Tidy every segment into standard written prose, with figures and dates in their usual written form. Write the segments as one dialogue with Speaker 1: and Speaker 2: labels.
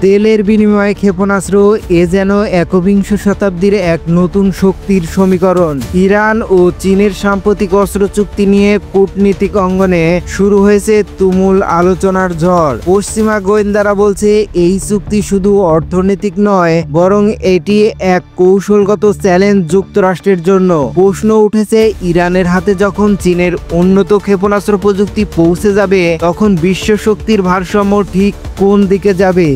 Speaker 1: তেলের বিনিময়ে ক্ষেপণাস্ত্র এ যেন একবিংশ শতাব্দীর এক নতুন শক্তির সমীকরণ। ইরান ও চীনের সাম্প্রতিক অস্ত্র চুক্তি নিয়ে কূটনীতিক অঙ্গনে শুরু হয়েছে তুমুল আলোচনার ঝড়। পশ্চিমা গোয়েন্দারা বলছে এই চুক্তি শুধু অর্থনৈতিক নয়, বরং এটি এক কৌশলগত চ্যালেঞ্জ যুক্তরাষ্ট্রের জন্য। প্রশ্ন উঠেছে, ইরানের হাতে যখন চীনের উন্নত ক্ষেপণাস্ত্র প্রযুক্তি পৌঁছে যাবে, তখন বিশ্ব শক্তির ভারসাম্য ঠিক কোন দিকে যাবে?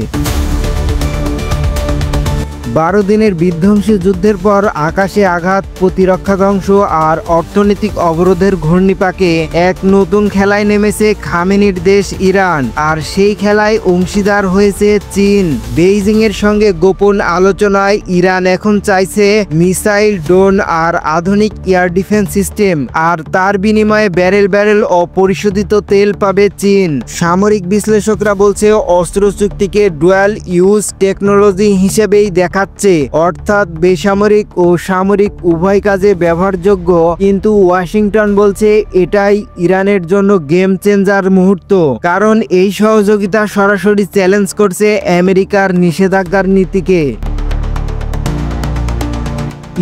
Speaker 1: 12 দিনের বিধ্বংসী যুদ্ধের পর আকাশে আঘাত, প্রতিরক্ষা ধ্বংস আর অর্থনৈতিক অবরোধের ঘূর্ণিপাকে এক নতুন খেলায় নেমেছে খামেনির দেশ ইরান। আর সেই খেলায় অংশীদার হয়েছে চীন। বেইজিং এর সঙ্গে গোপন আলোচনায় ইরান এখন চাইছে মিসাইল, ড্রোন আর আধুনিক এয়ার ডিফেন্স সিস্টেম, আর তার বিনিময়ে ব্যারেল ব্যারেল অপরিশোধিত তেল পাবে চীন। সামরিক বিশ্লেষকরা বলছে অস্ত্র চুক্তিকে ডুয়াল ইউজ টেকনোলজি হিসেবেই দেখা, অর্থাৎ বেসামরিক ও সামরিক উভয় কাজে ব্যবহারযোগ্য। কিন্তু ওয়াশিংটন বলছে এটাই ইরানের জন্য গেম চেঞ্জার মুহূর্ত, কারণ এই সহযোগিতা সরাসরি চ্যালেঞ্জ করছে আমেরিকার নিষেধাজ্ঞার নীতিকে।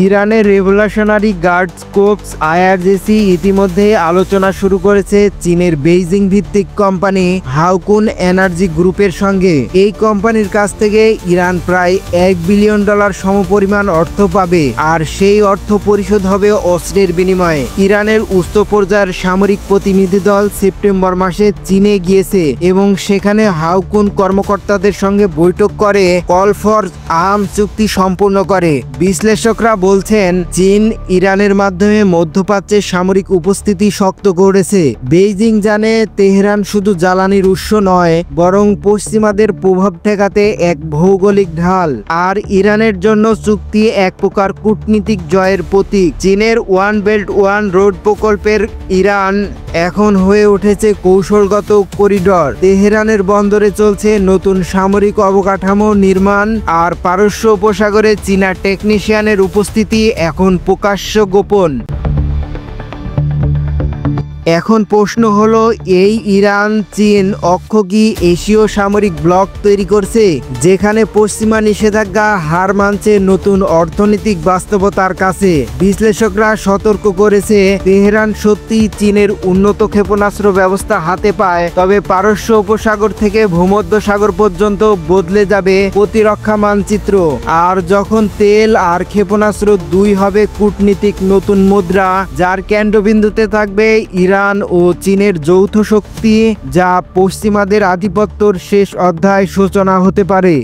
Speaker 1: ইরানের রেভলিউশনারি গার্ডস কোর্পস আইআরজিসি ইতিমধ্যে আলোচনা শুরু করেছে চীনের বেইজিং ভিত্তিক কোম্পানি হাউকুন এনার্জি গ্রুপের সঙ্গে। এই কোম্পানির কাছ থেকে ইরান প্রায় $1 বিলিয়ন সমপরিমাণ অর্থ পাবে, আর সেই অর্থ পরিশোধ হবে অস্ত্রের বিনিময়ে। ইরানের উচ্চ পর্যায়ের সামরিক প্রতিনিধি দল সেপ্টেম্বর মাসে চীনে গিয়েছে এবং সেখানে হাউকুন কর্মকর্তাদের সঙ্গে বৈঠক করে কল ফর আর্মস চুক্তি সম্পূর্ণ করে। বিশ্লেষকরা বলছেন চীন ইরানের মাধ্যমে মধ্যপ্রাচ্যের সামরিক উপস্থিতি শক্ত করেছে। বেইজিং জানে তেহরান শুধু জ্বালানির উৎস নয়, বরং পশ্চিমাদের প্রভাব ঠেকাতে এক ভৌগোলিক ঢাল। আর ইরানের জন্য চুক্তি এক প্রকার কূটনীতিক জয়ের প্রতীক। চীনের ওয়ান বেল্ট ওয়ান রোড প্রকল্পের ইরান এখন হয়ে উঠেছে কৌশলগত করিডর। তেহরানের বন্দরে চলছে নতুন সামরিক অবকাঠামো নির্মাণ, আর পারস্য উপসাগরে চীনা টেকনিশিয়ানের উপস্থিতি এখন প্রকাশ্য গোপন। এখন প্রশ্ন হলো, এই ইরান চীন অক্ষ কি এশীয় সামরিক ব্লক তৈরি করছে, যেখানে পশ্চিমা নিষেধাজ্ঞা হার মানছে নতুন অর্থনৈতিক বাস্তবতার কাছে? বিশ্লেষকরা সতর্ক করেছে, তেহরান সত্যি চীনের উন্নত ক্ষেপণাস্ত্র ব্যবস্থা হাতে পায়, তবে পারস্য উপসাগর থেকে ভূমধ্যসাগর পর্যন্ত বদলে যাবে প্রতিরক্ষা মানচিত্র। আর যখন তেল আর ক্ষেপণাস্ত্র দুই হবে কূটনীতিক নতুন মুদ্রা, যার কেন্দ্রবিন্দুতে থাকবে ইরান ও চীনের যৌথ শক্তি, যা পশ্চিমাদের আধিপত্যের শেষ অধ্যায় সূচনা হতে পারে।